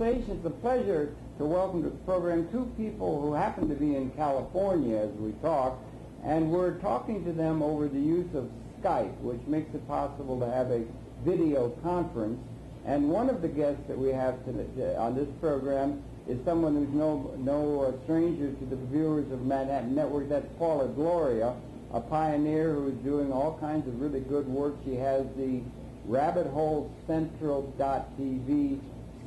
It's a pleasure to welcome to the program two people who happen to be in California as we talk, and we're talking to them over the use of Skype, which makes it possible to have a video conference. And one of the guests that we have on this program is someone who's no stranger to the viewers of Manhattan Network. That's Paula Gloria, a pioneer who is doing all kinds of really good work. She has the rabbitholecentral.tv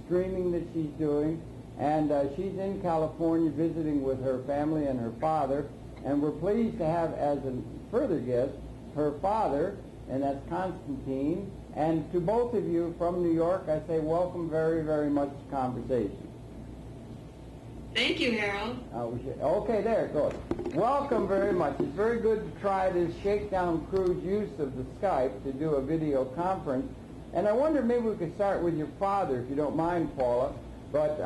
streaming that she's doing, and she's in California visiting with her family and her father, and we're pleased to have as a further guest her father, and that's Constantine. And to both of you from New York, I say welcome very, very much to Conversation. Thank you, Harold. Okay, there it goes. Welcome very much. It's very good to try this shakedown cruise use of the Skype to do a video conference. And I wonder maybe we could start with your father, if you don't mind, Paula. But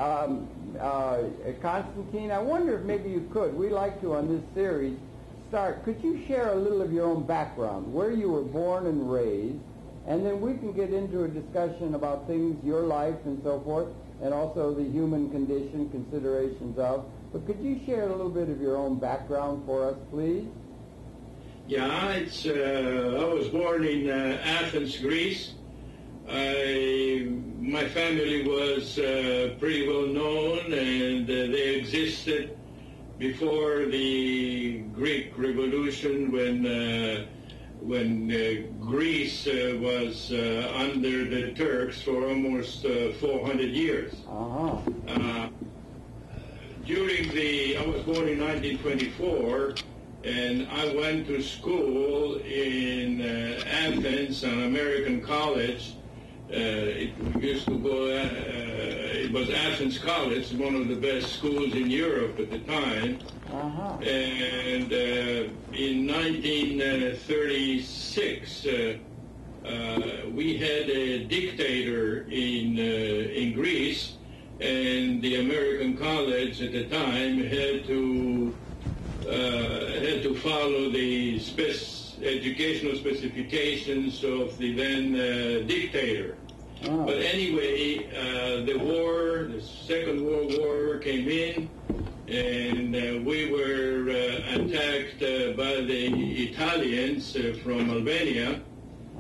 Constantine, I wonder if maybe you could. We like to, on this series, start. Could you share a little of your own background, where you were born and raised, and then we can get into a discussion about things, your life and so forth, and also the human condition, considerations of. But could you share a little bit of your own background for us, please? Yeah, I was born in Athens, Greece. My family was pretty well known, and they existed before the Greek Revolution, when Greece was under the Turks for almost 400 years. Uh-huh. I was born in 1924, and I went to school in Athens, an American college. It was Athens College, one of the best schools in Europe at the time. Uh-huh. And in 1936, we had a dictator in Greece, and the American college at the time had to follow the educational specifications of the then dictator. Oh. But anyway, the Second World War came in, and we were attacked by the Italians from Albania.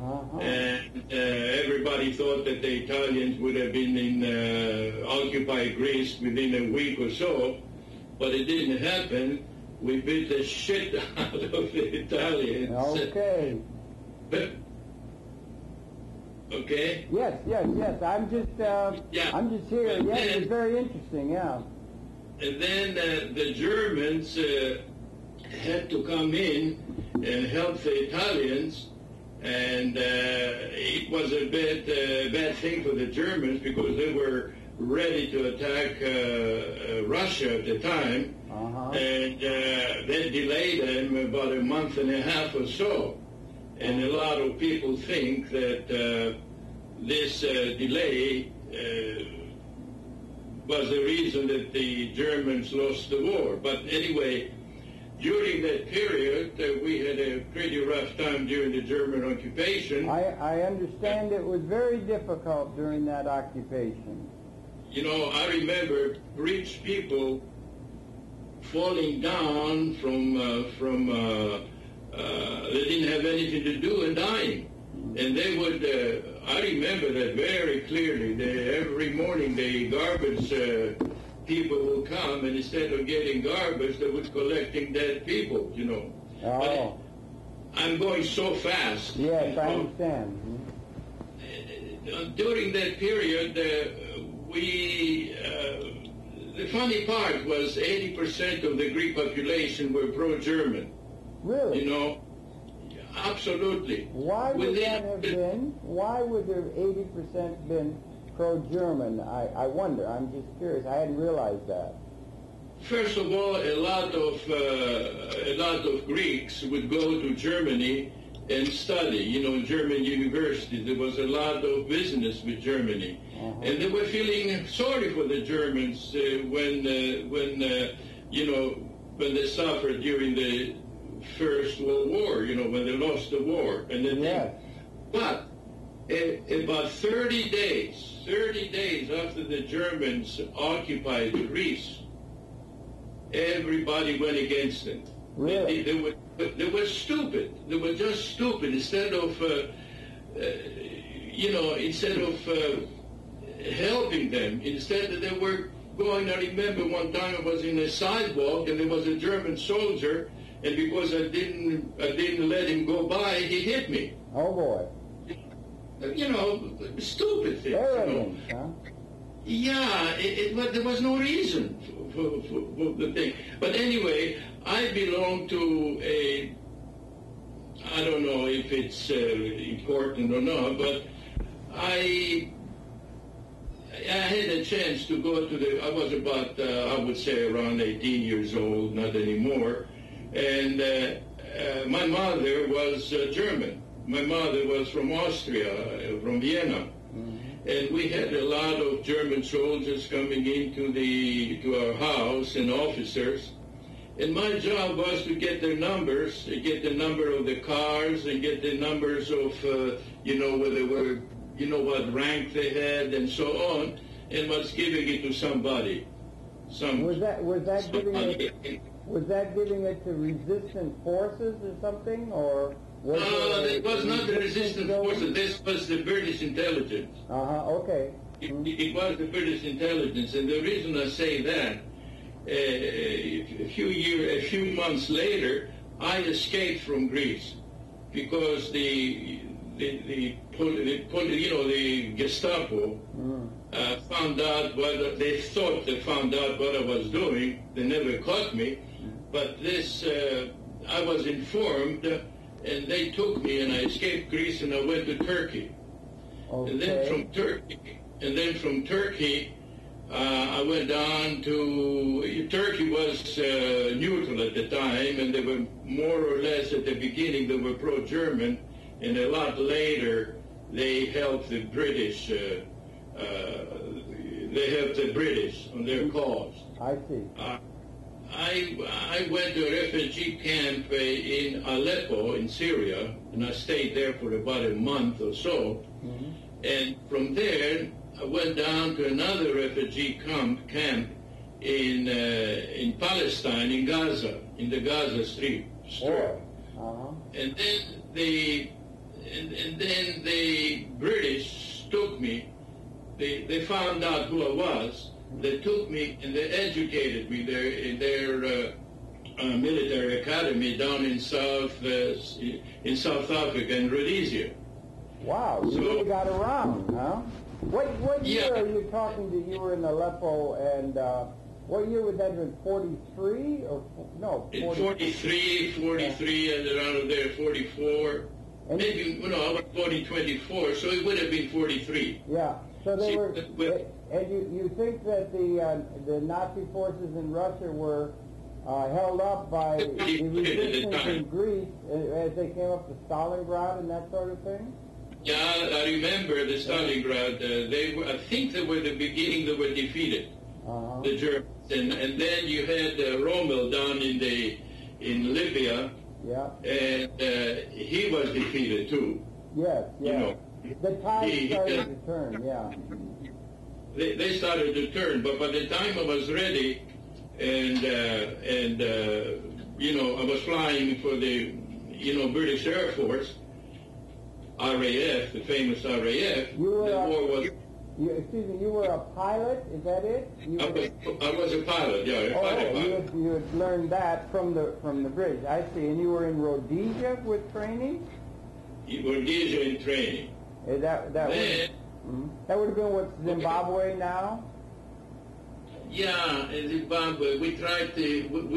Uh-huh. And everybody thought that the Italians would have been in occupied Greece within a week or so, but it didn't happen. We beat the shit out of the Italians. Okay. Okay? Yes. I'm just here. And yes, then, it's very interesting, yeah. And then the Germans had to come in and help the Italians, and it was a bad thing for the Germans because they were ready to attack Russia at the time. Uh-huh. And that delayed them about a month and a half or so. And a lot of people think that this delay was the reason that the Germans lost the war. But anyway, during that period, we had a pretty rough time during the German occupation. I understand it was very difficult during that occupation. You know, I remember rich people falling down from they didn't have anything to do and dying. And they would, I remember that very clearly. Every morning the garbage people would come, and instead of getting garbage, they would collecting dead people, you know. Oh. But I'm going so fast. Yes, I understand. During that period, the funny part was 80% of the Greek population were pro-German. Really? You know, absolutely. Why would that have been? Why would there have 80% been pro-German? I wonder. I'm just curious. I hadn't realized that. First of all, a lot of Greeks would go to Germany and study. You know, in German universities, there was a lot of business with Germany. Uh-huh. And they were feeling sorry for the Germans when they suffered during the First World War, you know, when they lost the war. And then yes. But about 30 days after the Germans occupied Greece, everybody went against them. Really? They were stupid. They were just stupid. Instead of, helping them, instead they were going. I remember one time I was in a sidewalk and there was a German soldier, and because I didn't let him go by, he hit me. Oh boy. Stupid things. Arrogance, huh? Yeah, there was no reason for the thing. But anyway, I belong to I don't know if it's important or not, but I had a chance to go to I was about, I would say around 18 years old, not anymore, and my mother was German. My mother was from Austria, from Vienna. Mm-hmm. And we had a lot of German soldiers coming to our house, and officers. And my job was to get their numbers, get the number of the cars, and get the numbers of, where they were, what rank they had, and so on, and was giving it to somebody. Was that giving it to resistant forces or something, or? It was not the resistance forces. This was the British intelligence. Okay. It was the British intelligence, and the reason I say that, a few months later, I escaped from Greece because the Gestapo found out they found out what I was doing. They never caught me, but this I was informed. And they took me, and I escaped Greece, and I went to Turkey. Okay. And then from Turkey, I went down to Turkey. Was neutral at the time, and they were more or less at the beginning they were pro-German, and a lot later they helped the British. They helped the British on their cause. I see. I went to a refugee camp in Aleppo in Syria, and I stayed there for about a month or so. Mm-hmm. And from there, I went down to another refugee camp in Palestine, in Gaza, in the Gaza Strip. And then the British took me. They found out who I was. They took me and they educated me there in their military academy down in South Africa, in Rhodesia. Wow, you really got around, huh? What year are you talking to? You were in Aleppo, and what year would that have been? 43 or no? 43, and around there, 44. And maybe I was 24, so it would have been 43. Yeah. So they were. And you think that the Nazi forces in Russia were held up by the resistance in Greece as they came up to Stalingrad and that sort of thing? Yeah, I remember the Stalingrad. I think they were the beginning. They were defeated, the Germans, and then you had Rommel down in Libya. Yeah. And he was defeated too. Yes. Yeah. The tide started to turn. Yeah. They started to turn, but by the time I was ready, and I was flying for the British Air Force, RAF, the famous RAF. You were a pilot, is that it? I was a pilot, yeah. Pilot. You had learned that from the British. I see. And you were in Rhodesia with training? Rhodesia in training. That would have been what, Zimbabwe now? Yeah, in Zimbabwe. We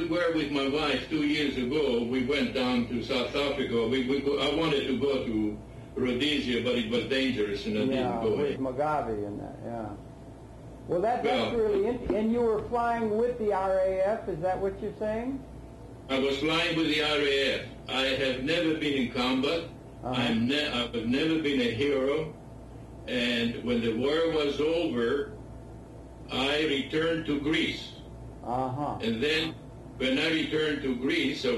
were with my wife 2 years ago. We went down to South Africa. I wanted to go to Rhodesia, but it was dangerous, and I didn't go. With Mugabe and that, yeah. Well, that's really interesting. And you were flying with the RAF, is that what you're saying? I was flying with the RAF. I have never been in combat. I've never been a hero. And when the war was over, I returned to Greece. And then when I returned to Greece, I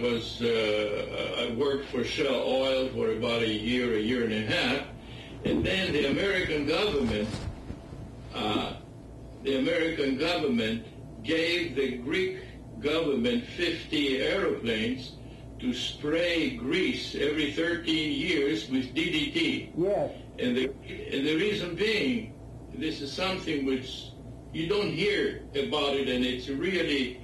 worked for Shell Oil for about a year and a half. And then the American government gave the Greek government 50 aeroplanes to spray Greece every 13 years with DDT. Yes. And the reason being, this is something which you don't hear about it, and it's really,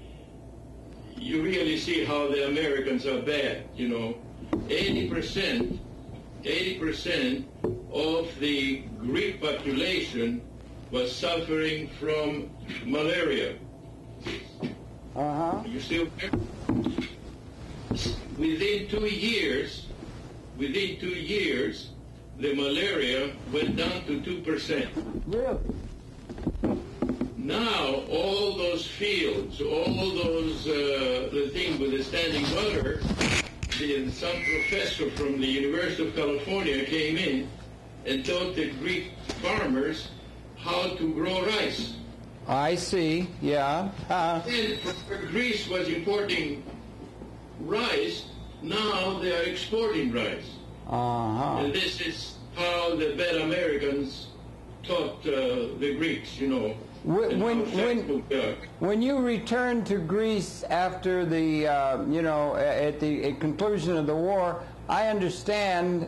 you really see how the Americans are bad, you know. 80% of the Greek population was suffering from malaria. Uh-huh. You still there? Within 2 years, the malaria went down to 2%. Really? Now, all those fields, all those, the thing with the standing water, some professor from the University of California came in and taught the Greek farmers how to grow rice. I see, yeah. And Greece was importing rice, now they are exporting rice. Uh-huh. And this is how the bad Americans taught the Greeks, you know. When you returned to Greece after the, at the conclusion of the war, I understand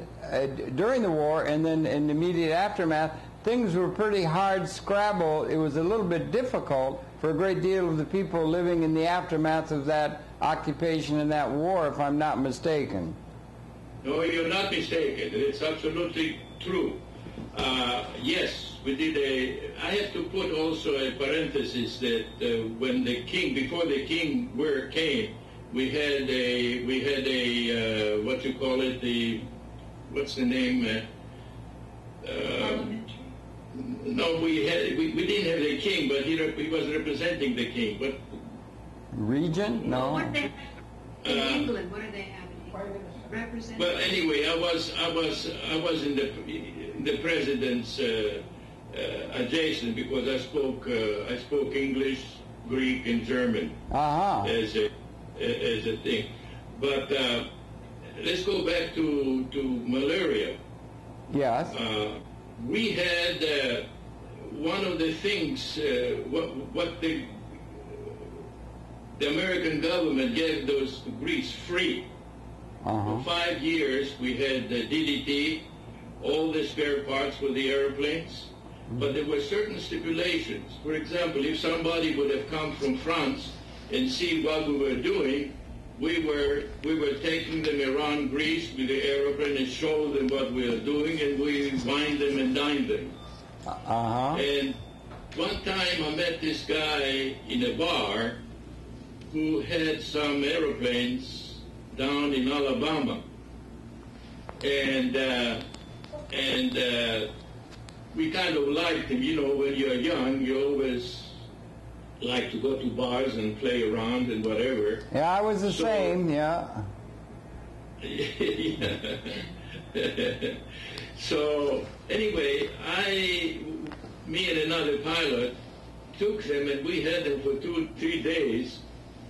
during the war and then in the immediate aftermath, things were pretty hard scrabble. It was a little bit difficult for a great deal of the people living in the aftermath of that occupation and that war, if I'm not mistaken. No, you're not mistaken. It's absolutely true. Yes, we did I have to put also a parenthesis that when the king, before the king came, we had a what you call it, what's the name? No, we didn't have the king, but he was representing the king. But Regent? No. What they in England? What are they having? Represent. Well, anyway, I was in the president's adjacent because I spoke English, Greek, and German as a thing. But let's go back to malaria. Yes. We had one of the things what the American government gave those Greece free. For 5 years we had DDT, all the spare parts for the airplanes, but there were certain stipulations. For example, if somebody would have come from France and see what we were doing, we were taking them around Greece with the aeroplane and show them what we are doing, and we wine them and dine them. And one time I met this guy in a bar who had some aeroplanes down in Alabama, and we kind of liked him. You know, when you're young, you always like to go to bars and play around and whatever. Yeah, I was the same, yeah. So anyway, me and another pilot took them, and we had them for 2-3 days,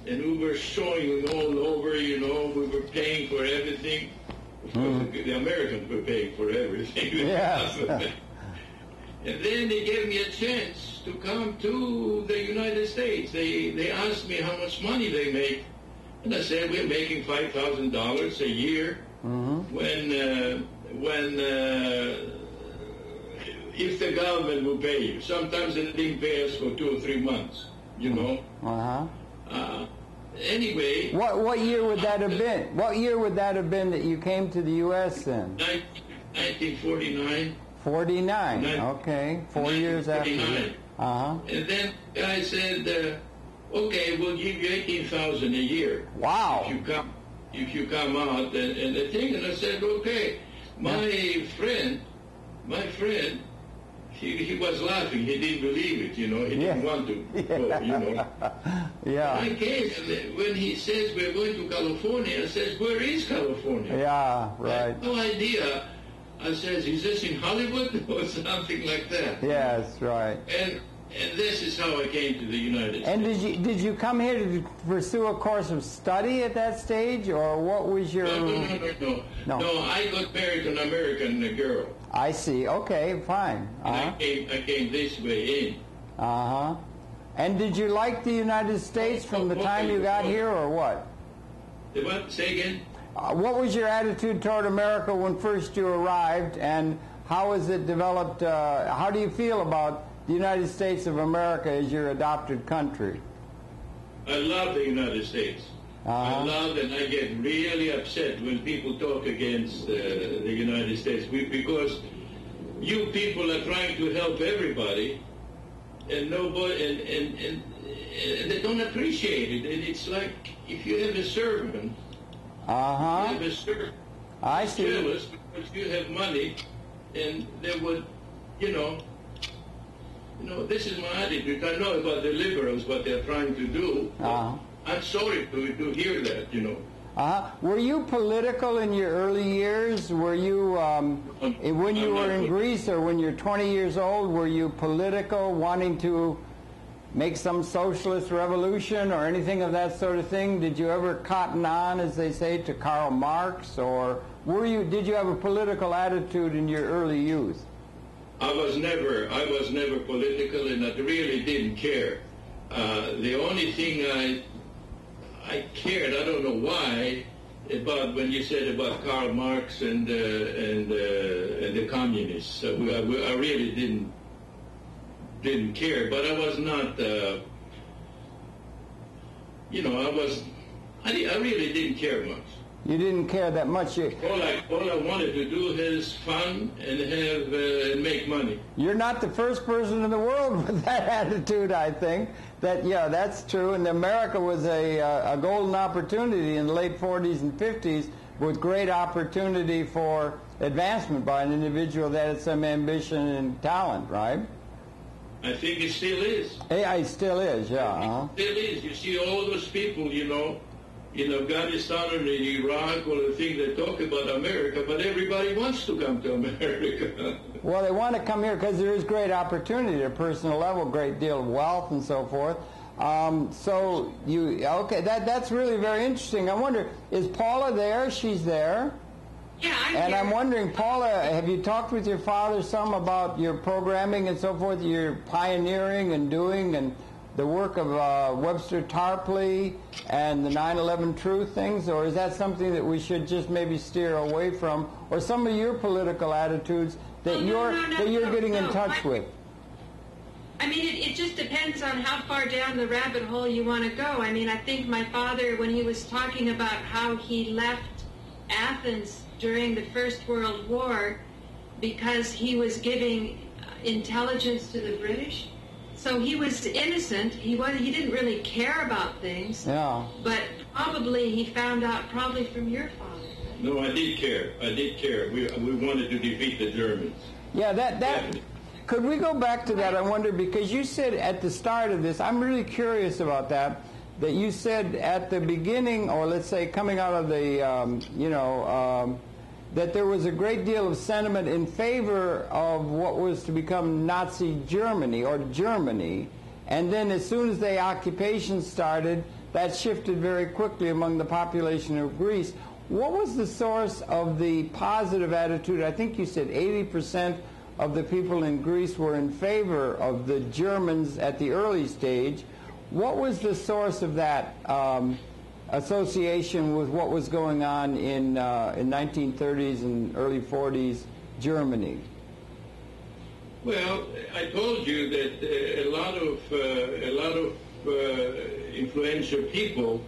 and we were showing them all over, you know, we were paying for everything. Of course, the Americans were paying for everything. Yes. And then they gave me a chance to come to the United States. They asked me how much money they make, and I said, we're making $5,000 a year. When if the government will pay you. Sometimes they didn't pay us for 2 or 3 months, you know. Anyway. What year would that have been? What year would that have been that you came to the U.S. then? 1949. 49. Okay, 4 years after. And then the guy said, okay, we'll give you $18,000 a year. Wow. If you come out and the thing, and I said, okay. My friend, he was laughing. He didn't believe it, you know. He didn't want to go, you know. I came, and when he says we're going to California, I says, where is California? Yeah, right. I had no idea. I says, is this in Hollywood or something like that? Yes, right. And And this is how I came to the United States. And did you come here to pursue a course of study at that stage, or what was your... No. No, I got married to an American girl. I see. Okay, fine. And I came this way in. Uh-huh. And did you like the United States from the time you got here, or what? What? Say again? What was your attitude toward America when first you arrived, and how has it developed? How do you feel about the United States of America as your adopted country? I love the United States. I love, and I get really upset when people talk against the United States, because you people are trying to help everybody, and nobody, and they don't appreciate it. And it's like if you have a servant, you have a servant. I see. Jealous because you have money, and they would, this is my attitude. I know about the liberals, what they're trying to do. I'm sorry to hear that, Were you political in your early years? Were you, when you were in Greece, or when you're 20 years old, were you political, wanting to make some socialist revolution or anything of that sort of thing? Did you ever cotton on, as they say, to Karl Marx, or did you have a political attitude in your early youth? I was never political, and I really didn't care. The only thing I cared, I don't know why, about when you said about Karl Marx and the communists. I really didn't care, but I was not. I really didn't care much. You didn't care that much. All I wanted to do is fun and have make money. You're not the first person in the world with that attitude, I think. That's true. And America was a golden opportunity in the late 40s and 50s, with great opportunity for advancement by an individual that had some ambition and talent, right? I think it still is. Yeah, it still is, yeah. It still is. You see all those people, in Afghanistan and in Iraq, or the thing they talk about America, but everybody wants to come to America. Well, they want to come here because there is great opportunity at a personal level, great deal of wealth and so forth. That's really very interesting. I wonder, is Paula there? She's there. Yeah, I'm wondering, Paula, have you talked with your father some about your programming and so forth, your pioneering and doing, and the work of Webster Tarpley and the 9/11 Truth things, or is that something that we should just maybe steer away from, or some of your political attitudes that you're getting in touch with? I mean, it just depends on how far down the rabbit hole you want to go. I mean, I think my father, when he was talking about how he left Athens during the First World War because he was giving intelligence to the British, so he was innocent. He didn't really care about things. Yeah. But probably he found out from your father. No, I did care. We wanted to defeat the Germans. Yeah, could we go back to that? I wonder, because you said at the start of this, I'm really curious about that you said at the beginning, or let's say coming out of the, that there was a great deal of sentiment in favor of what was to become Nazi Germany, or Germany, and then as soon as the occupation started, that shifted very quickly among the population of Greece. What was the source of the positive attitude? I think you said 80% of the people in Greece were in favor of the Germans at the early stage. What was the source of that association with what was going on in 1930s and early 40s Germany? Well, I told you that a lot of influential people,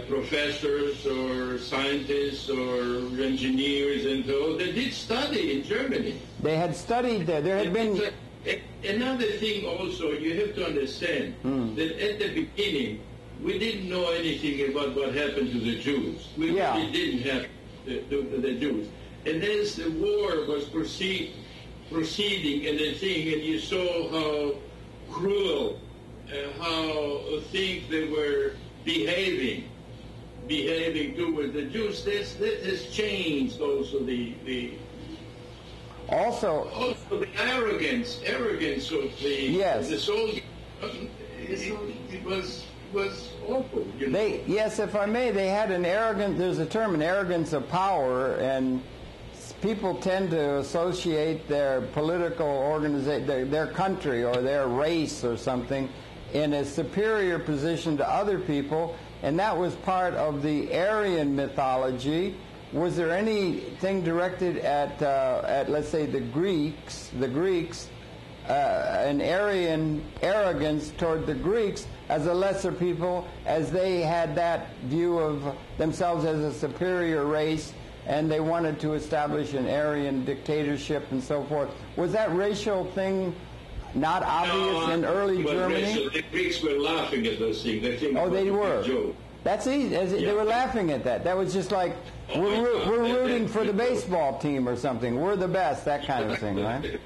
professors or scientists or engineers and so, they did study in Germany. They had studied there. There had been... Another thing also, you have to understand that at the beginning, we didn't know anything about what happened to the Jews. We really didn't have the Jews. And as the war was proceeding and the thing, and you saw how cruel, how things they were behaving towards the Jews, that has changed also the Also the arrogance of the soldiers. It was awful. You know? Yes, if I may, they had an arrogant. There's a term, an arrogance of power, and people tend to associate their political organization, their country or their race or something, in a superior position to other people, and that was part of the Aryan mythology. Was there anything directed at let's say the Greeks, an Aryan arrogance toward the Greeks as a lesser people, as they had that view of themselves as a superior race, and they wanted to establish an Aryan dictatorship and so forth? Was that racial thing not obvious in early Germany? The Greeks were laughing at those things. They were. Joke. That's easy. They were laughing at that. That was just like, we're rooting for the baseball team or something. We're the best, that kind of thing, right?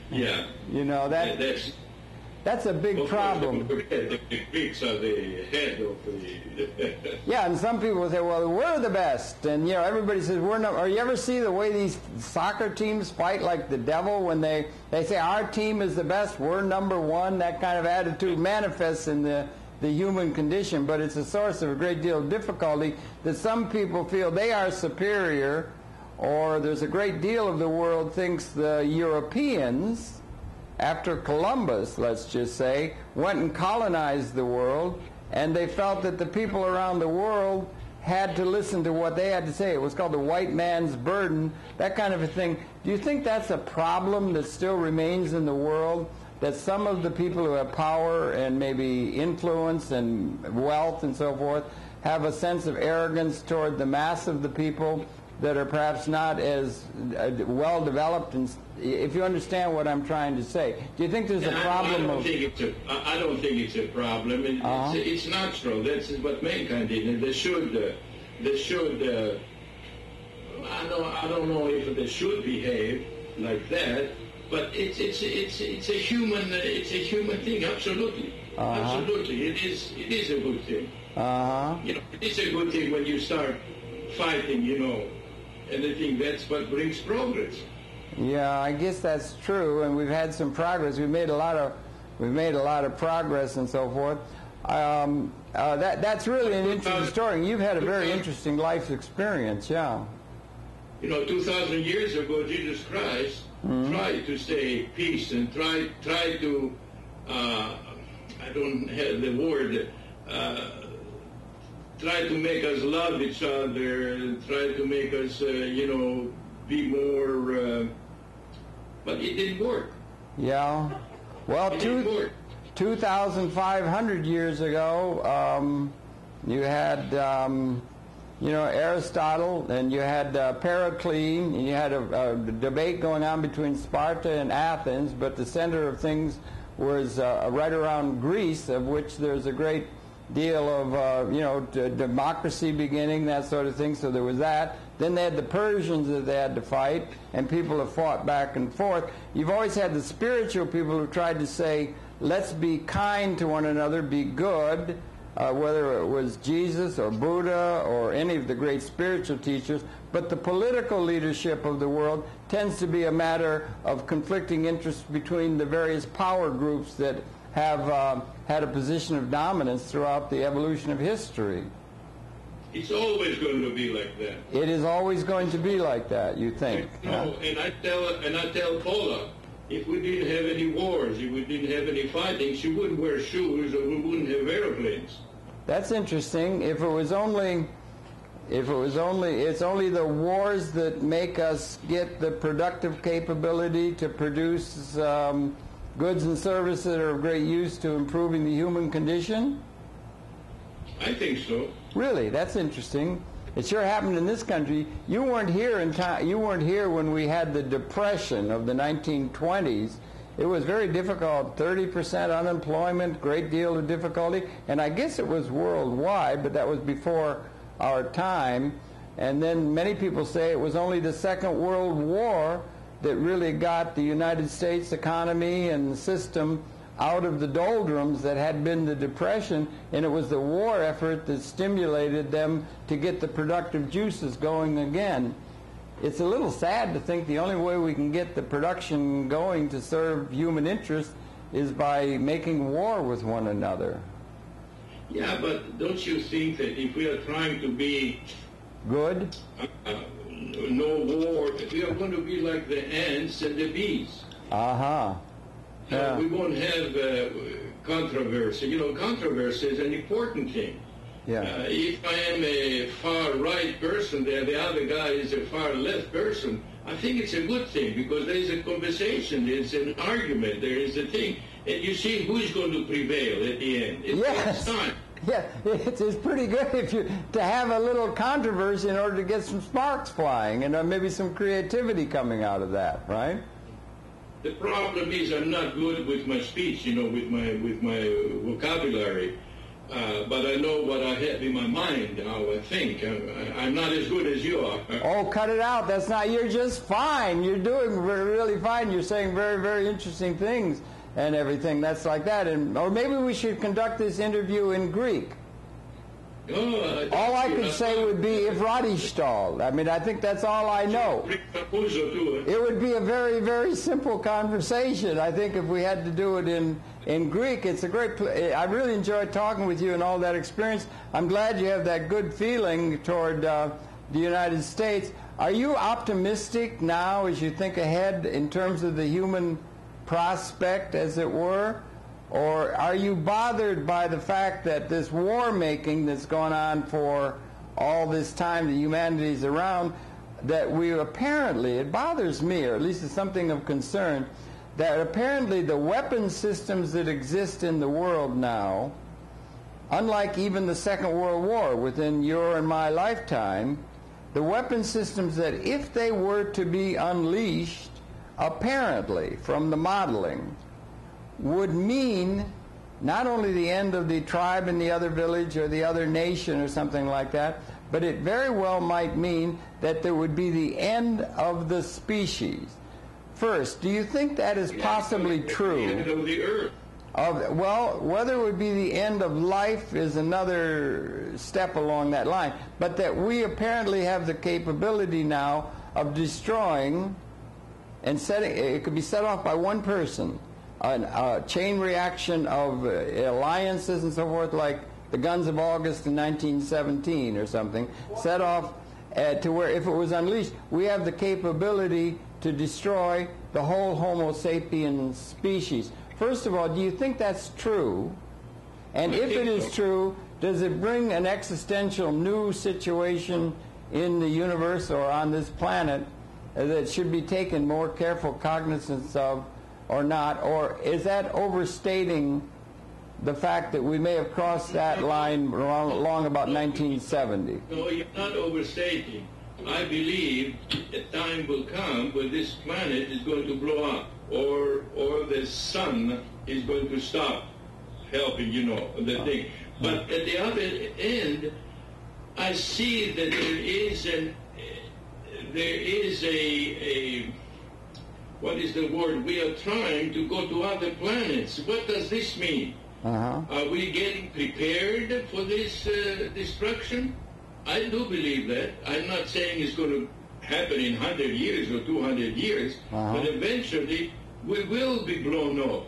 Yeah. You know, that's a big problem. The Greeks are the head of the... Yeah, and some people say, well, we're the best. And, everybody says, we're not. Or you ever see the way these soccer teams fight like the devil when they say, our team is the best, we're number one? That kind of attitude manifests in the human condition, but it's a source of a great deal of difficulty that some people feel they are superior, or there's a great deal of the world thinks the Europeans, after Columbus, let's just say, went and colonized the world, and they felt that the people around the world had to listen to what they had to say. It was called the white man's burden, that kind of a thing. Do you think that's a problem that still remains in the world? That some of the people who have power and maybe influence and wealth and so forth have a sense of arrogance toward the mass of the people that are perhaps not as well developed? And if you understand what I'm trying to say, do you think there's a problem? I don't think it's a problem. It's natural. That's what mankind did. And they should. I don't know if they should behave like that. But it's a human thing. Absolutely. Absolutely, it is a good thing. It is a good thing when you start fighting. And I think that's what brings progress. Yeah, I guess that's true, and we've had some progress. We've made a lot of progress and so forth. That's really an interesting story. You've had a very interesting life experience. Yeah. 2,000 years ago, Jesus Christ tried to say peace and tried to, I don't have the word, tried to make us love each other, tried to make us, be more, but it didn't work. Yeah. Well, 2,500 years ago, you had... Aristotle, and you had Pericles, and you had a debate going on between Sparta and Athens, but the center of things was right around Greece, of which there's a great deal of, democracy beginning, that sort of thing, so there was that. Then they had the Persians that they had to fight, and people have fought back and forth. You've always had the spiritual people who tried to say, let's be kind to one another, be good, whether it was Jesus or Buddha or any of the great spiritual teachers, but the political leadership of the world tends to be a matter of conflicting interests between the various power groups that have had a position of dominance throughout the evolution of history. It's always going to be like that. It is always going to be like that, you think? And I tell Paula, if we didn't have any wars, if we didn't have any fighting, she wouldn't wear shoes or we wouldn't have airplanes. That's interesting. It's only the wars that make us get the productive capability to produce goods and services that are of great use to improving the human condition? I think so. Really? That's interesting. It sure happened in this country. You weren't here You weren't here when we had the Depression of the 1920s. It was very difficult, 30% unemployment, great deal of difficulty, and I guess it was worldwide, but that was before our time. And then many people say it was only the Second World War that really got the United States economy and the system out of the doldrums that had been the Depression, and it was the war effort that stimulated them to get the productive juices going again. it's a little sad to think the only way we can get the production going to serve human interest is by making war with one another. Yeah, but don't you think that if we are trying to be good, no war, we are going to be like the ants and the bees. Yeah. We won't have controversy. You know, controversy is an important thing. Yeah. If I am a far-right person, the other guy is a far-left person, I think it's a good thing because there is a conversation, there's an argument, there is a thing, and you see who's going to prevail at the end. Yes. Yeah, it's pretty good if to have a little controversy in order to get some sparks flying and maybe some creativity coming out of that, right? The problem is I'm not good with my speech, you know, with my vocabulary. But I know what I have in my mind, how I think. I'm not as good as you are. Oh, cut it out. That's not, you're just fine. You're doing really fine. You're saying very, very interesting things and everything. That's like that. Or maybe we should conduct this interview in Greek. All I could say would be Ifradishtal. I mean, I think that's all I know. It would be a very, very simple conversation. I think if we had to do it in Greek, it's a great I really enjoyed talking with you and all that experience. I'm glad you have that good feeling toward the United States. Are you optimistic now as you think ahead in terms of the human prospect, as it were? Or are you bothered by the fact that this war-making that's gone on for all this time that humanity's around, that we apparently, it bothers me, or at least it's something of concern, that apparently the weapon systems that exist in the world now, unlike even the Second World War within your and my lifetime, the weapon systems that if they were to be unleashed, apparently from the modeling, would mean not only the end of the tribe in the other village or the other nation or something like that, but it very well might mean that there would be the end of the species. First, do you think that is possibly true? The end of the earth. Well, whether it would be the end of life is another step along that line, but that we apparently have the capability now of destroying and setting, it could be set off by one person, a chain reaction of alliances and so forth, like the guns of August in 1917 or something, set off to where if it was unleashed, we have the capability to destroy the whole Homo sapiens species. First of all, do you think that's true? And if it is true, does it bring an existential new situation in the universe or on this planet that should be taken more careful cognizance of or not? Or is that overstating the fact that we may have crossed that line along about 1970? No, you're not overstating. I believe a time will come when this planet is going to blow up, or the sun is going to stop helping, you know, the thing. But at the other end, I see that there is a what is the word? We are trying to go to other planets. What does this mean? Are we getting prepared for this destruction? I do believe that. I'm not saying it's going to happen in 100 years or 200 years, but eventually we will be blown off.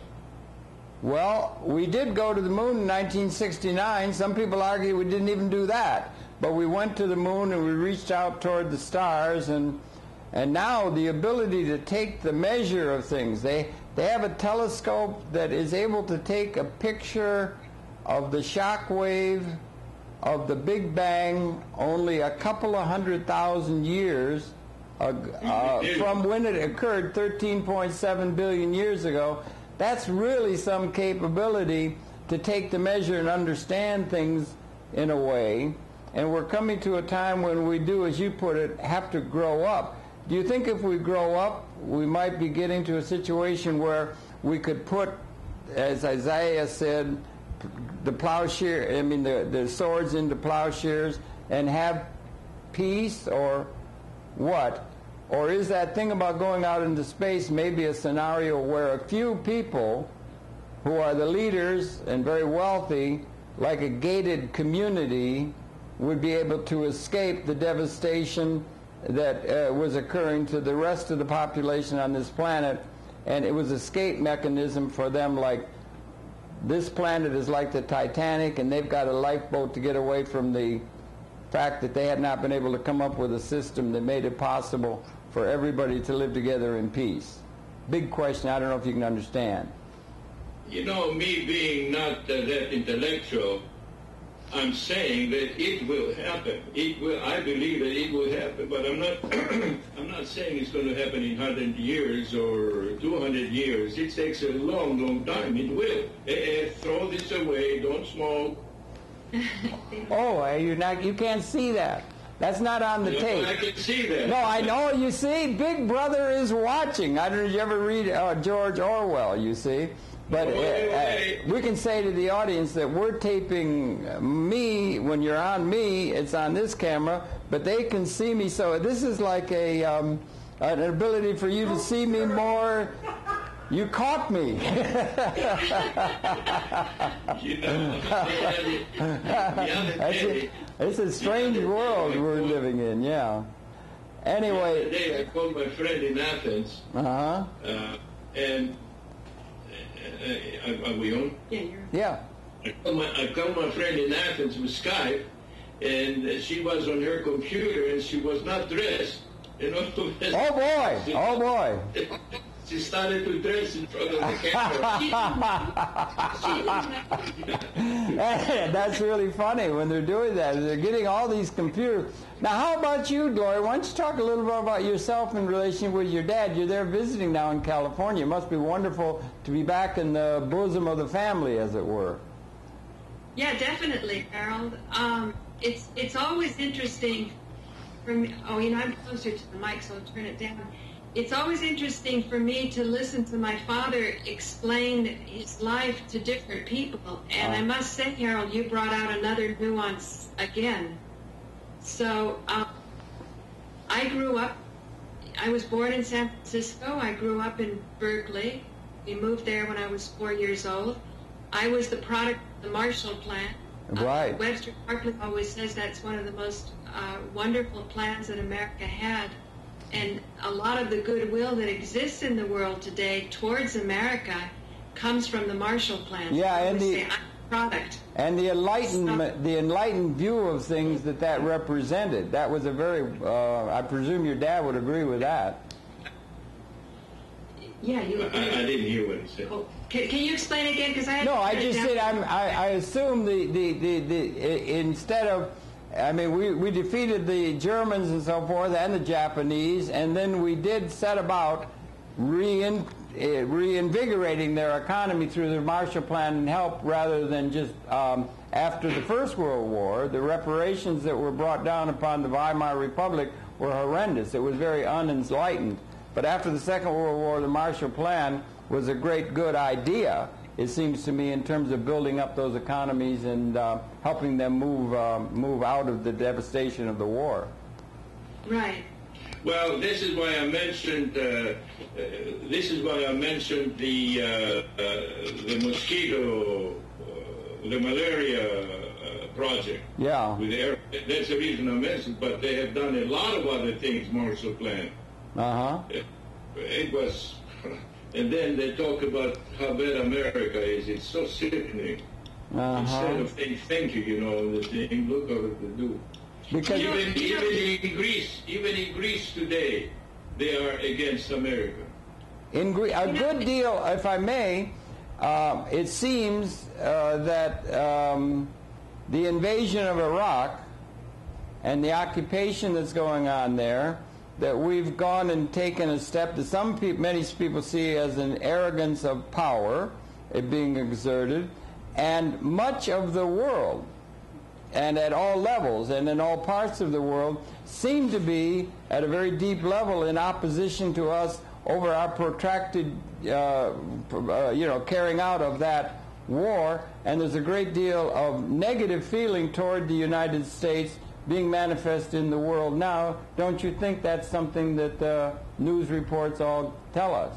Well, we did go to the moon in 1969. Some people argue we didn't even do that. But we went to the moon and we reached out toward the stars, and now the ability to take the measure of things. They have a telescope that is able to take a picture of the shock wave of the Big Bang only a couple of 100,000 years from when it occurred 13.7 billion years ago. That's really some capability to take the measure and understand things in a way. And we're coming to a time when we do, as you put it, have to grow up. Do you think if we grow up, we might be getting to a situation where we could put, as Isaiah said, the plowshare, the swords into plowshares and have peace, or what? Or is that thing about going out into space maybe a scenario where a few people who are the leaders and very wealthy, like a gated community, would be able to escape the devastation that was occurring to the rest of the population on this planet, and it was an escape mechanism for them. Like, this planet is like the Titanic, and they've got a lifeboat to get away from the fact that they had not been able to come up with a system that made it possible for everybody to live together in peace. Big question. I don't know if you can understand. You know, me being not that intellectual, I'm saying that it will happen. It will. I believe that it will happen, but I'm not. I'm not saying it's going to happen in 100 years or 200 years. It takes a long, long time. It will. Throw this away. Don't smoke. Oh, you're not. You can't see that. That's not on the tape. I can see that. No, I know. You see, Big Brother is watching. I don't know if you ever read George Orwell. You see. But we can say to the audience that we're taping me. When you're on me, it's on this camera, but they can see me. So this is like an ability for you to see me more. You caught me. It's a strange world we're living in, yeah. Anyway. Today I called my friend in Athens. And are we on? Yeah, you're. Yeah. I called my friend in Athens with Skype, and she was on her computer, and she was not dressed. You know. Oh boy! Oh boy! She started to dress in front of the camera. That's really funny when they're doing that. They're getting all these computers. Now, how about you, Gloria? Why don't you talk a little bit about yourself in relation with your dad? You're there visiting now in California. It must be wonderful to be back in the bosom of the family, as it were. Yeah, definitely, Harold. It's always interesting for me. Oh, you know, I'm closer to the mic, so I'll turn it down. It's always interesting for me to listen to my father explain his life to different people. And I must say, Harold, you brought out another nuance again. So I grew up, I was born in San Francisco. I grew up in Berkeley. We moved there when I was 4 years old. I was the product of the Marshall Plan. Right. Webster Barkley always says that's one of the most wonderful plans that America had. And a lot of the goodwill that exists in the world today towards America comes from the Marshall Plan. Yeah, and the product. And the enlightened view of things that represented. That was a very, I presume your dad would agree with that. Yeah, you agree. I didn't hear what he said. Oh, can you explain again? Because I just said I assume instead of, I mean, we defeated the Germans and so forth and the Japanese, and then we did set about reinvigorating their economy through the Marshall Plan and help, rather than just after the First World War, the reparations that were brought down upon the Weimar Republic were horrendous. It was very unenlightened. But after the Second World War, the Marshall Plan was a great good idea, it seems to me, in terms of building up those economies and helping them move out of the devastation of the war. Right. Well, this is why I mentioned. This is why I mentioned the mosquito, the malaria project. Yeah. With air. That's the reason I mentioned. But they have done a lot of other things. Marshall Plan. It was. And then they talk about how bad America is. It's so sickening. Instead of saying thank you, you know, the thing, look what they do. Because even in Greece today, they are against America. In Greece, a good deal, if I may, it seems that the invasion of Iraq and the occupation that's going on there, that we've gone and taken a step that many people see as an arrogance of power, it being exerted, and much of the world, and at all levels and in all parts of the world, seem to be at a very deep level in opposition to us over our protracted, carrying out of that war. And there's a great deal of negative feeling toward the United States being manifest in the world now. Don't you think that's something that the news reports all tell us?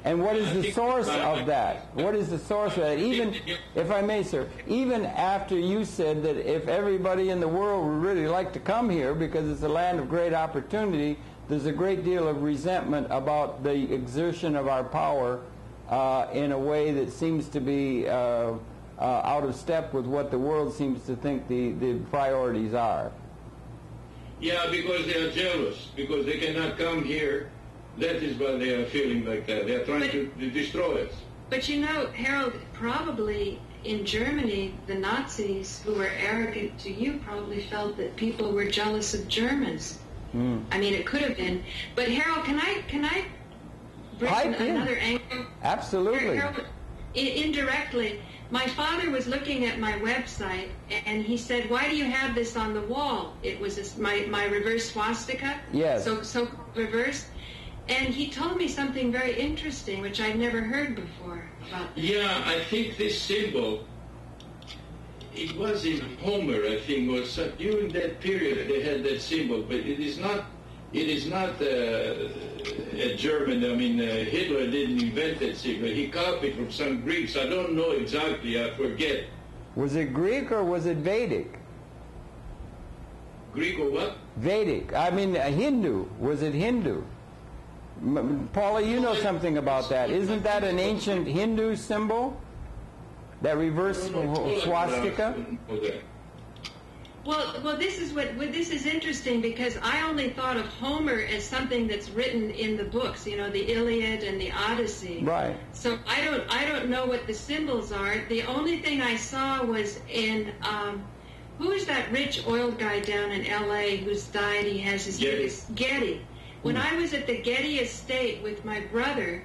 And what is the source of that? What is the source of that? Even, if I may, sir, even after you said that if everybody in the world would really like to come here because it's a land of great opportunity, there's a great deal of resentment about the exertion of our power in a way that seems to be out of step with what the world seems to think the priorities are. Yeah, because they are jealous, because they cannot come here. That is why they are feeling like that. They are trying to destroy us. But you know, Harold, probably in Germany, the Nazis, who were arrogant to you, probably felt that people were jealous of Germans. I mean, it could have been. But Harold, can I bring another angle? Absolutely. Harold, indirectly, my father was looking at my website, and he said, "Why do you have this on the wall?" It was my reverse swastika. Yes. So reverse. And he told me something very interesting, which I'd never heard before about this. Yeah, I think this symbol, it was in Homer, I think, or so, during that period they had that symbol, but it is not a German. I mean, Hitler didn't invent that symbol. He copied from some Greeks. I don't know exactly, I forget. Was it Greek or was it Vedic? Greek or what? Vedic. I mean, Hindu. Was it Hindu? Paula, you know something about that. Isn't that an ancient Hindu symbol? That reverse swastika? Well, this is interesting because I only thought of Homer as something that's written in the books, you know, the Iliad and the Odyssey. Right. So I don't know what the symbols are. The only thing I saw was in who is that rich oil guy down in L.A. who's died? He has his Getty. When I was at the Getty estate with my brother,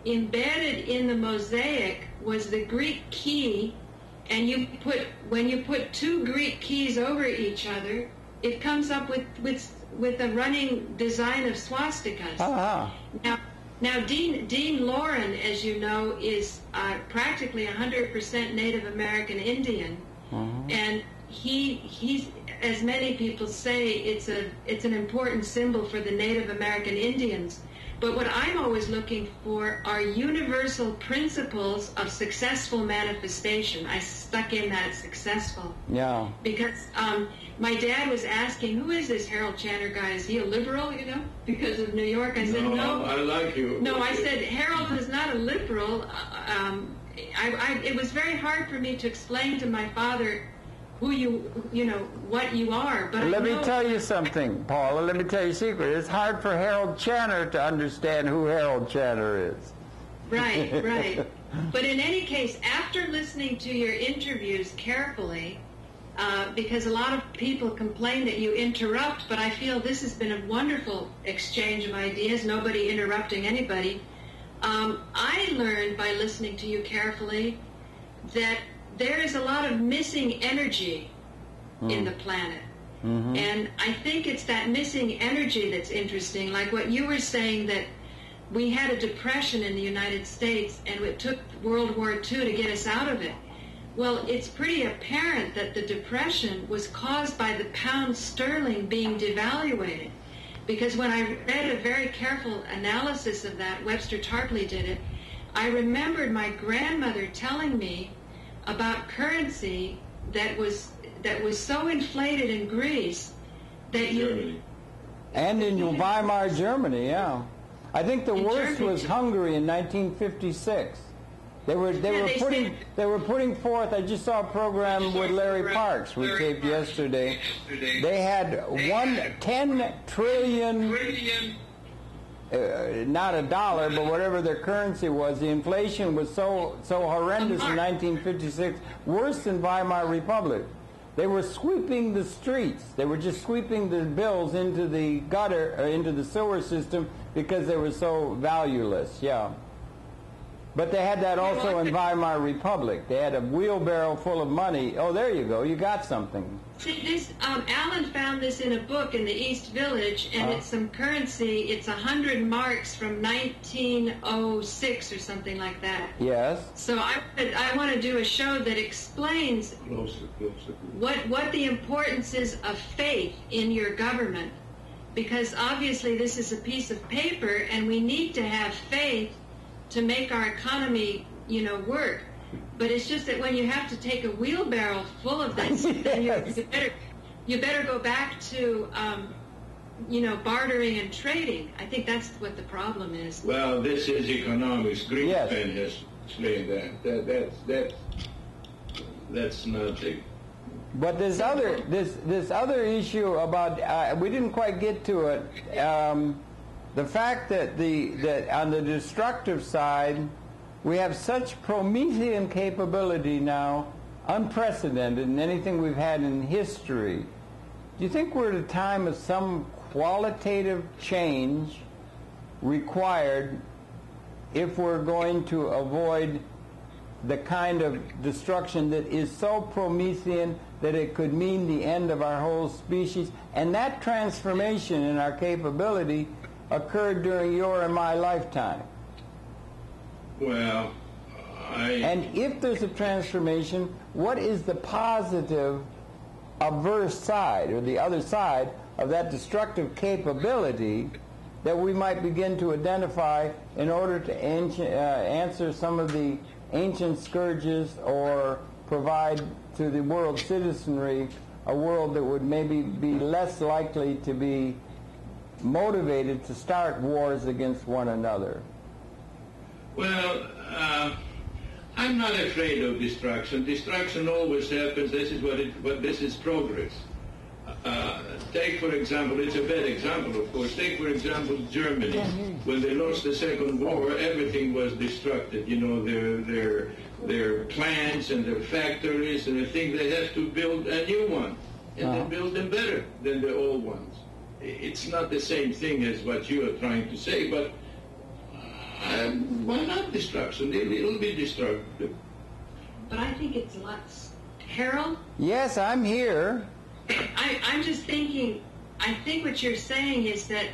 embedded in the mosaic was the Greek key, and when you put two Greek keys over each other, it comes up with a running design of swastikas. Uh-huh. Now Dean Lauren, as you know, is practically 100% Native American Indian, and he's, as many people say, it's an important symbol for the Native American Indians. But what I'm always looking for are universal principles of successful manifestation. I stuck in that successful. Yeah. Because my dad was asking, who is this Harold Chanter guy? Is he a liberal, you know, because of New York? I said, no. I like you. No, I said, Harold is not a liberal. It was very hard for me to explain to my father who you know, what you are. But let me tell you something, Paula. Let me tell you a secret. It's hard for Harold Chanter to understand who Harold Chanter is. Right. But in any case, after listening to your interviews carefully, because a lot of people complain that you interrupt, but I feel this has been a wonderful exchange of ideas, nobody interrupting anybody. I learned by listening to you carefully that there is a lot of missing energy in the planet. And I think it's that missing energy that's interesting, like what you were saying, that we had a depression in the United States and it took World War II to get us out of it. Well, it's pretty apparent that the depression was caused by the pound sterling being devaluated. Because when I read a very careful analysis of that, Webster Tarpley did it, I remembered my grandmother telling me about currency that was so inflated in Greece that Germany. And in Weimar, Germany, yeah. I think the worst Germany, was Hungary in 1956. They were putting forth. I just saw a program with Larry Parks we taped yesterday. They had 10 trillion. Not a dollar, but whatever their currency was. The inflation was so horrendous in 1956, worse than Weimar Republic. They were sweeping the streets. They were just sweeping the bills into the gutter, into the sewer system, because they were so valueless. Yeah. But they had that also in Weimar Republic. They had a wheelbarrow full of money. Oh, there you go. You got something. See, this, Alan found this in a book in the East Village, and it's some currency. It's 100 marks from 1906 or something like that. Yes. So I want to do a show that explains what the importance is of faith in your government, because obviously this is a piece of paper, and we need to have faith to make our economy, work. But it's just that when you have to take a wheelbarrow full of this, then you better go back to, bartering and trading. I think that's what the problem is. Well, this is economics. Greenspan has explained that. That's nothing. But this other issue about we didn't quite get to it. The fact that that on the destructive side we have such Promethean capability now, unprecedented in anything we've had in history. Do you think we're at a time of some qualitative change required if we're going to avoid the kind of destruction that is so Promethean that it could mean the end of our whole species? And that transformation in our capability occurred during your and my lifetime. Well, And if there's a transformation, what is the positive averse side, or the other side of that destructive capability that we might begin to identify in order to answer some of the ancient scourges, or provide to the world citizenry a world that would maybe be less likely to be motivated to start wars against one another? Well, I'm not afraid of destruction. Destruction always happens. This is but this is progress. Take, for example, it's a bad example, of course. Take, for example, Germany. When they lost the Second War, everything was destructed. Their plants and their factories, and they think they have to build a new one, and they build them better than the old ones. It's not the same thing as what you are trying to say, but why not destruction? It'll be destructive. But I think it's less. Harold? Yes, I'm here. I'm just thinking, I think what you're saying is that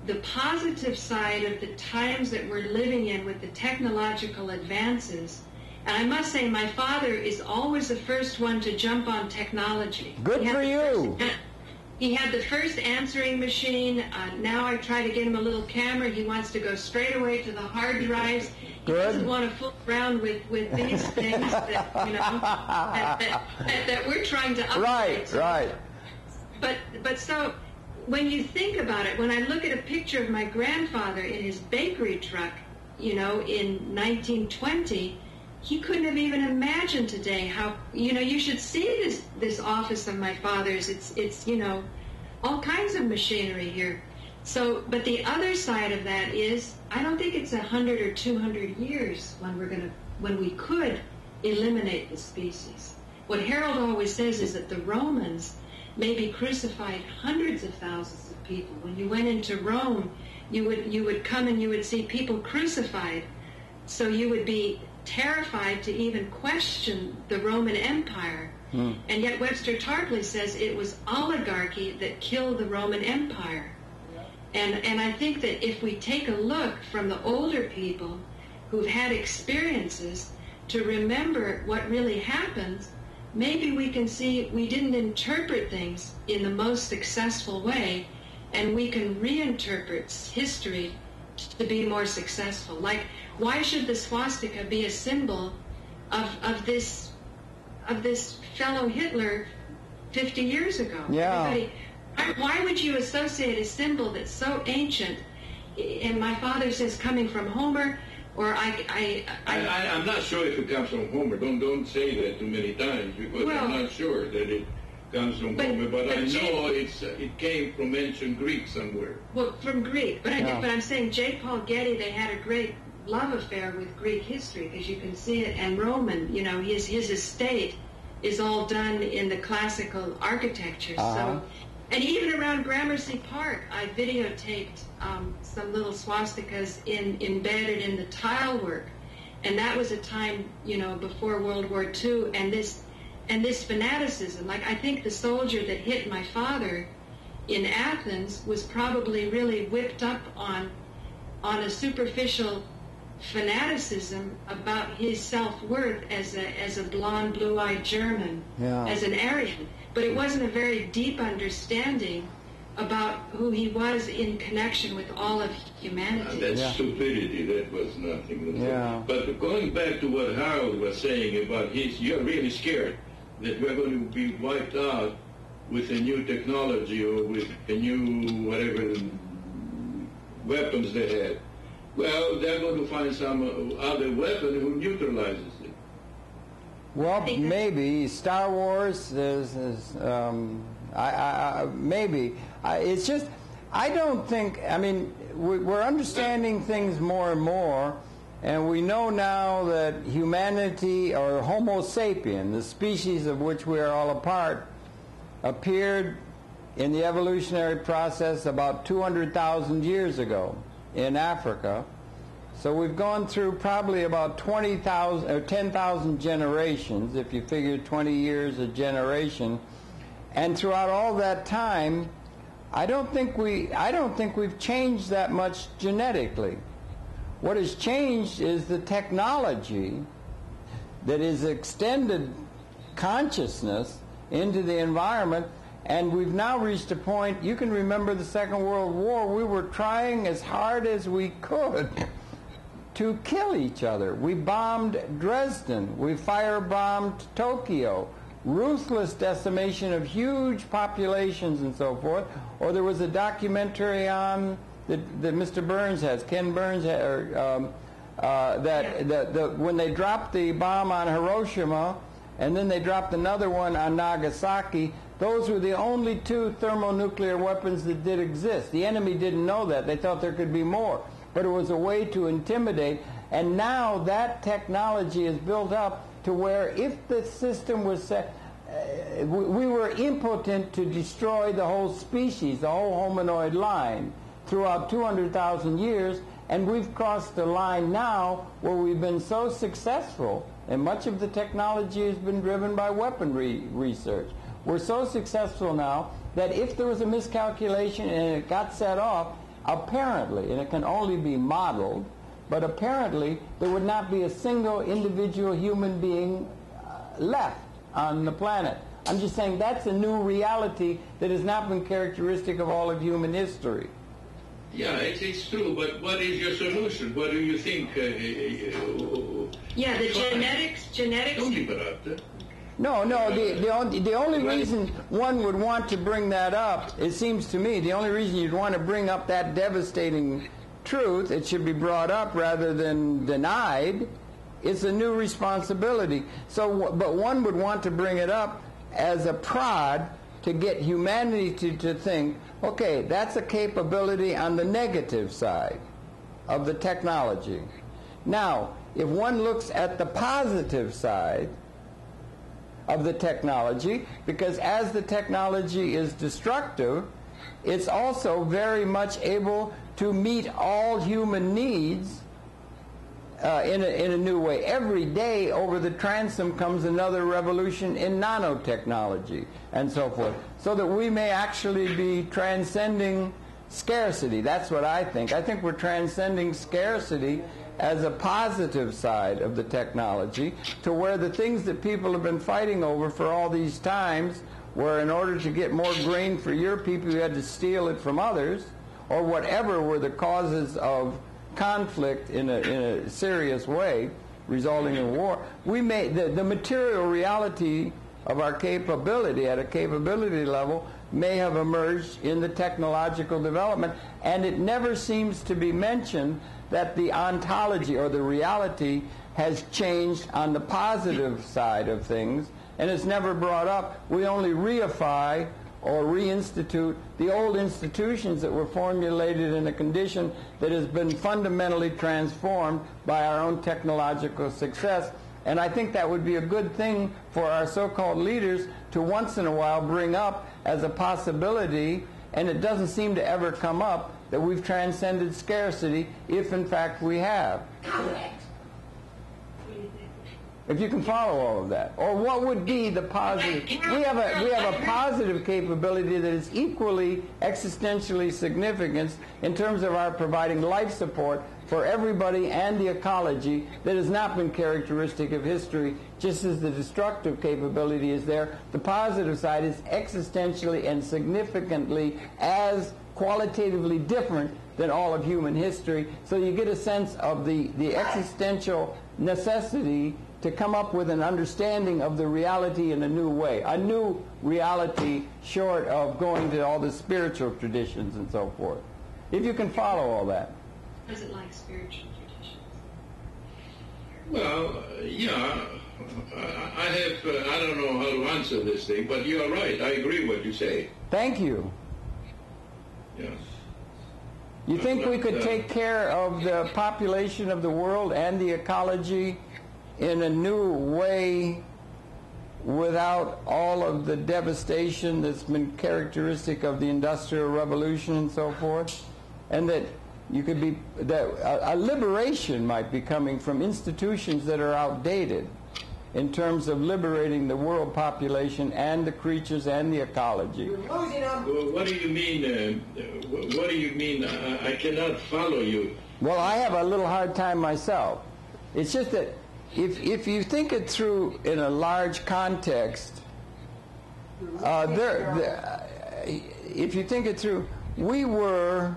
the positive side of the times that we're living in with the technological advances, and I must say my father is always the first one to jump on technology. Good for you. He had the first answering machine. Now I try to get him a little camera. He wants to go straight away to the hard drives. He doesn't want to fool around with these things that, that we're trying to upgrade. Right. But so when you think about it, when I look at a picture of my grandfather in his bakery truck, in 1920, he couldn't have even imagined today how, you should see this office of my father's. It's all kinds of machinery here. So, but the other side of that is, I don't think it's 100 or 200 years when we could eliminate the species. What Harold always says is that the Romans maybe crucified hundreds of thousands of people. When you went into Rome, you would come and you would see people crucified. So you would be terrified to even question the Roman Empire. And yet Webster Tarpley says it was oligarchy that killed the Roman Empire. And I think that if we take a look from the older people who've had experiences to remember what really happened, maybe we can see we didn't interpret things in the most successful way, and we can reinterpret history to be more successful. Like, why should the swastika be a symbol of this fellow Hitler 50 years ago? Yeah. Why would you associate a symbol that's so ancient? And my father says coming from Homer, or I'm not sure if it comes from Homer. Don't say that too many times, because I'm not sure that it comes from Homer. But I know it came from ancient Greek somewhere. Well, from Greek. But I'm saying J. Paul Getty, they had a great love affair with Greek history, because you can see it, and Roman. His estate is all done in the classical architecture. So. And even around Gramercy Park, I videotaped some little swastikas embedded in the tile work, and that was a time, before World War II, and this fanaticism. Like, I think the soldier that hit my father in Athens was probably really whipped up on a superficial fanaticism about his self-worth as a blonde, blue-eyed German, as an Aryan. But it wasn't a very deep understanding about who he was in connection with all of humanity. That's stupidity. That was nothing. Yeah. But going back to what Harold was saying about you're really scared that we're going to be wiped out with a new technology or with a new whatever weapons they had. Well, they're going to find some other weapon who neutralizes it. Well, maybe Star Wars maybe. It's just, I don't think, I mean, we're understanding things more and more, and we know now that humanity, or Homo sapien, the species of which we are all a part, appeared in the evolutionary process about 200,000 years ago in Africa. So we've gone through probably about 20,000 or 10,000 generations, if you figure 20 years a generation. And throughout all that time, I don't think we've changed that much genetically. What has changed is the technology that is extended consciousness into the environment, and we've now reached a point, you can remember the Second World War, we were trying as hard as we could to kill each other. We bombed Dresden, we firebombed Tokyo, ruthless decimation of huge populations and so forth. Or there was a documentary on that Mr. Burns has, Ken Burns, when they dropped the bomb on Hiroshima and then they dropped another one on Nagasaki, those were the only two thermonuclear weapons that did exist. The enemy didn't know that. They thought there could be more. But it was a way to intimidate. And now that technology is built up to where if the system was set, we were impotent to destroy the whole species, the whole hominoid line, throughout 200,000 years, and we've crossed the line now where we've been so successful, and much of the technology has been driven by weaponry research. We're so successful now that if there was a miscalculation and it got set off, apparently, and it can only be modeled, but apparently there would not be a single individual human being left on the planet. I'm just saying that's a new reality that has not been characteristic of all of human history. Yeah, it's true, but what is your solution? What do you think? Yeah, the genetics. Don't leave it out there. No, the only reason one would want to bring that up, it seems to me, the only reason you'd want to bring up that devastating truth, it should be brought up rather than denied. It's a new responsibility. So, but one would want to bring it up as a prod to get humanity to think, okay, that's a capability on the negative side of the technology. Now, if one looks at the positive side of the technology, because as the technology is destructive, it's also very much able to meet all human needs in a new way. Every day over the transom comes another revolution in nanotechnology and so forth, so that we may actually be transcending scarcity. That's what I think. I think we're transcending scarcity as a positive side of the technology, to where the things that people have been fighting over for all these times, where in order to get more grain for your people you had to steal it from others, or whatever were the causes of conflict in a serious way resulting in war, we may, the material reality of our capability at a capability level may have emerged in the technological development, and it never seems to be mentioned that the ontology or the reality has changed on the positive side of things, and it's never brought up. We only reify or reinstitute the old institutions that were formulated in a condition that has been fundamentally transformed by our own technological success. And I think that would be a good thing for our so-called leaders to once in a while bring up as a possibility, and it doesn't seem to ever come up, that we've transcended scarcity, if in fact we have. If you can follow all of that. Or what would be the positive? We have a positive capability that is equally existentially significant in terms of our providing life support for everybody and the ecology that has not been characteristic of history. Just as the destructive capability is there, the positive side is existentially and significantly as qualitatively different than all of human history. So you get a sense of the existential necessity to come up with an understanding of the reality in a new way, a new reality short of going to all the spiritual traditions and so forth. If you can follow all that. Does it like spiritual traditions? Well, yeah, I don't know how to answer this thing, but you are right. I agree with what you say. Thank you. Yeah. You think we could take care of the population of the world and the ecology in a new way without all of the devastation that's been characteristic of the Industrial Revolution and so forth? And that you could be, that a liberation might be coming from institutions that are outdated in terms of liberating the world population and the creatures and the ecology. Well, what do you mean? What do you mean? I cannot follow you. Well, I have a little hard time myself. It's just that if you think it through in a large context, if you think it through, we were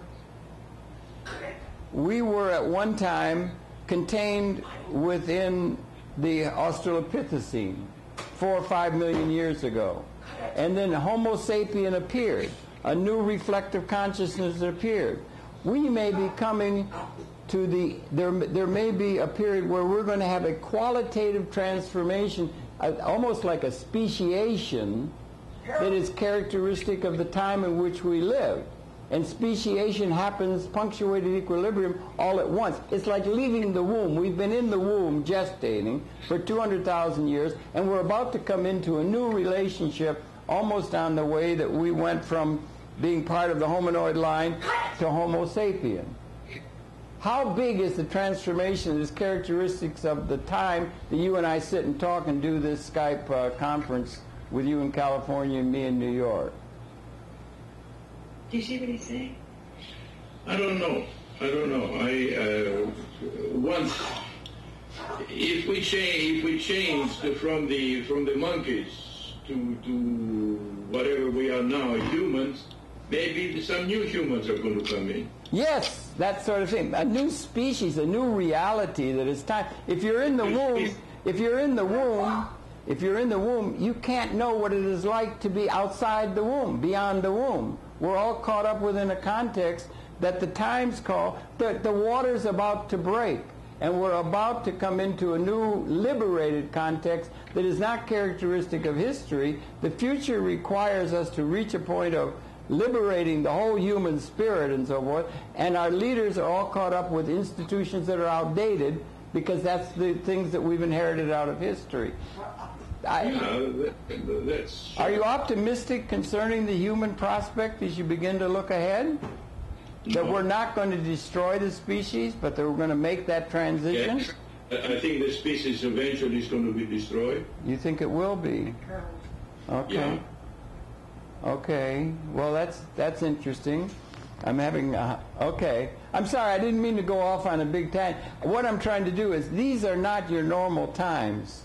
at one time contained within the Australopithecine 4 or 5 million years ago. And then Homo sapien appeared. A new reflective consciousness appeared. We may be coming to there may be a period where we're going to have a qualitative transformation, almost like a speciation that is characteristic of the time in which we live. And speciation happens, punctuated equilibrium, all at once. It's like leaving the womb. We've been in the womb gestating for 200,000 years, and we're about to come into a new relationship almost on the way that we went from being part of the hominoid line to Homo sapien. How big is the transformation, is characteristics of the time that you and I sit and talk and do this Skype conference with you in California and me in New York? Do you see what he's saying? I don't know. Once, if we change from the monkeys to whatever we are now, humans, maybe some new humans are going to come in. Yes, that sort of thing. A new species, a new reality that is time. If you're in the womb, you can't know what it is like to be outside the womb, beyond the womb. We're all caught up within a context that the times call, the water's about to break, and we're about to come into a new liberated context that is not characteristic of history. The future requires us to reach a point of liberating the whole human spirit and so forth, and our leaders are all caught up with institutions that are outdated because that's the things that we've inherited out of history. Are you optimistic concerning the human prospect as you begin to look ahead? No. That we're not going to destroy the species, but that we're going to make that transition? Yes. I think the species eventually is going to be destroyed. You think it will be? Okay. Yeah. Okay. Well, that's interesting. I'm having okay. I'm sorry, I didn't mean to go off on a big tangent. What I'm trying to do is, these are not your normal times.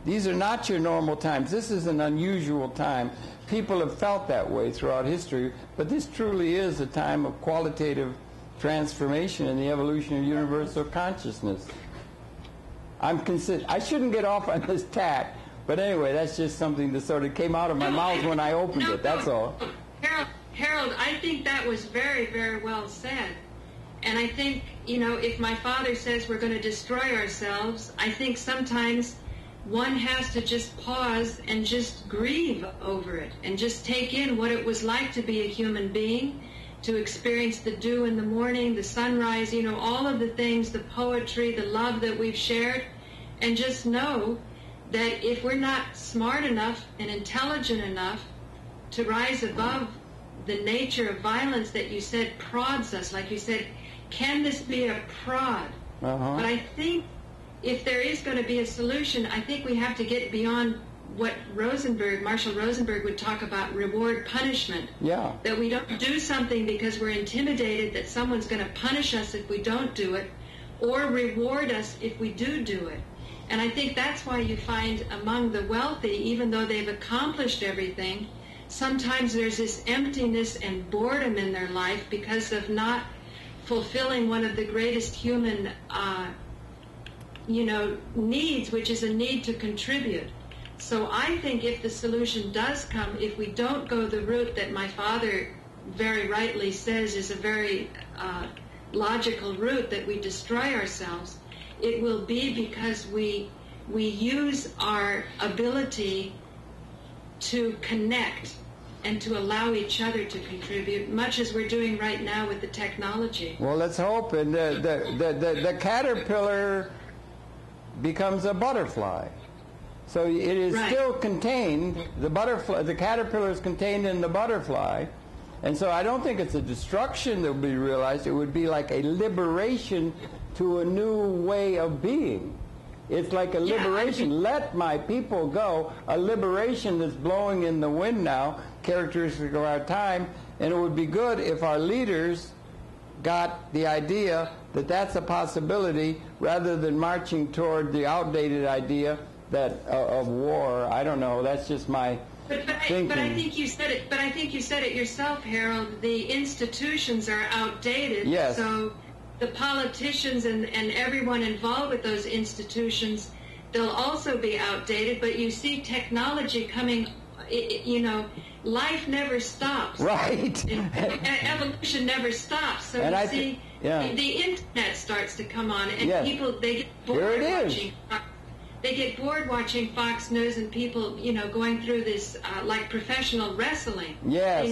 These are not your normal times. This is an unusual time. People have felt that way throughout history, but this truly is a time of qualitative transformation in the evolution of universal consciousness. I shouldn't get off on this tack, but anyway, that's just something that sort of came out of my mouth when I opened it, that's all. Harold, I think that was very, very well said. And I think, if my father says we're going to destroy ourselves, I think sometimes one has to just pause and just grieve over it and just take in what it was like to be a human being, to experience the dew in the morning, the sunrise, all of the things, the poetry, the love that we've shared, and just know that if we're not smart enough and intelligent enough to rise above the nature of violence that you said prods us, like you said, can this be a prod? But I think if there is going to be a solution, I think we have to get beyond what Marshall Rosenberg would talk about reward punishment. Yeah. That we don't do something because we're intimidated that someone's going to punish us if we don't do it, or reward us if we do it. And I think that's why you find among the wealthy, even though they've accomplished everything, sometimes there's this emptiness and boredom in their life because of not fulfilling one of the greatest human needs, which is a need to contribute. So I think if the solution does come, if we don't go the route that my father very rightly says is a very logical route, that we destroy ourselves, it will be because we use our ability to connect and to allow each other to contribute, much as we're doing right now with the technology. Well, let's hope. And the caterpillar becomes a butterfly. So it is still contained, the caterpillar is contained in the butterfly. And so I don't think it's a destruction that will be realized. It would be like a liberation to a new way of being. It's like a liberation. Let my people go. A liberation that's blowing in the wind now, characteristic of our time. And it would be good if our leaders got the idea that that's a possibility, rather than marching toward the outdated idea that of war. I don't know. That's just my thinking. But I think you said it. But I think you said it yourself, Harold. The institutions are outdated. Yes. So the politicians and everyone involved with those institutions, they'll also be outdated. But you see technology coming, life never stops. Right. Evolution never stops. So and you see, the internet starts to come on, and people, they get bored watching. They get bored watching Fox News and people, going through this like professional wrestling. Yes.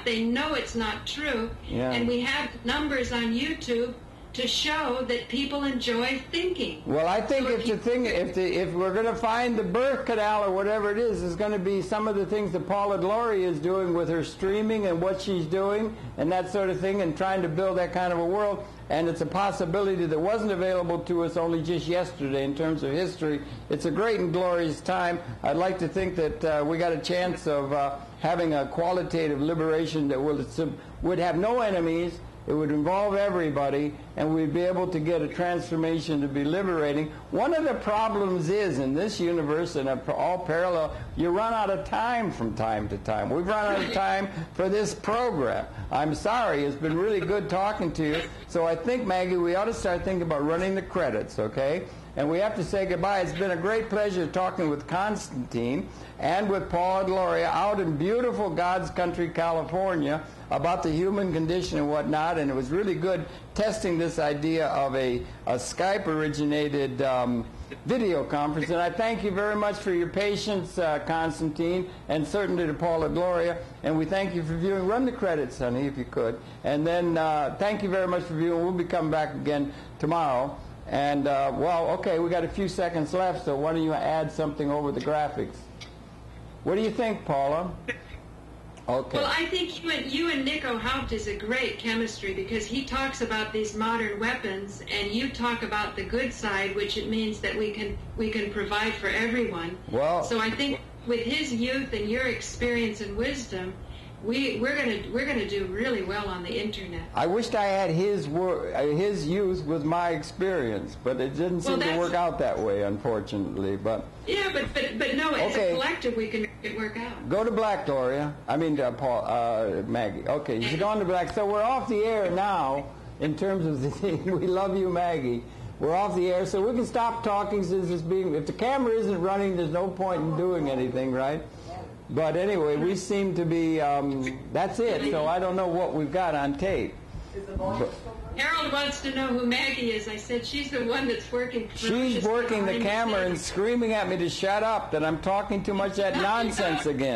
They know it's not true. Yeah. And we have numbers on YouTube to show that people enjoy thinking. Well, I think if we're going to find the birth canal or whatever it is going to be some of the things that Paula Gloria is doing with her streaming and what she's doing and that sort of thing, and trying to build that kind of a world. And it's a possibility that wasn't available to us only just yesterday in terms of history. It's a great and glorious time. I'd like to think that we got a chance of having a qualitative liberation that would have no enemies. It would involve everybody, and we'd be able to get a transformation to be liberating. One of the problems is, in this universe, and all parallel, you run out of time from time to time. We've run out of time for this program. I'm sorry. It's been really good talking to you. So I think, Maggie, we ought to start thinking about running the credits, okay? And we have to say goodbye. It's been a great pleasure talking with Constantine and with Paula Gloria out in beautiful God's country, California, about the human condition and whatnot. And it was really good testing this idea of a Skype-originated video conference. And I thank you very much for your patience, Constantine, and certainly to Paula Gloria. And we thank you for viewing. Run the credits, honey, if you could. And then thank you very much for viewing. We'll be coming back again tomorrow. And, okay, we got a few seconds left, so why don't you add something over the graphics? What do you think, Paula? Okay. Well, I think you and Nico Haupt is a great chemistry, because he talks about these modern weapons, and you talk about the good side, which it means that we can provide for everyone. Well, so I think with his youth and your experience and wisdom, we're gonna do really well on the internet. I wished I had his youth with my experience, but it didn't seem to work out that way, unfortunately. But yeah, but no, as a collective we can make it work out. Go to Black, Gloria. I mean, Maggie. Okay, you should go on to Black. So we're off the air now. In terms of the thing, we love you, Maggie. We're off the air, so we can stop talking since it's being. If the camera isn't running, there's no point in doing anything, right? But anyway, we seem to be, that's it, so I don't know what we've got on tape. Harold wants to know who Maggie is. I said she's the one that's working. She's working the camera and screaming at me to shut up, that I'm talking too much that nonsense again.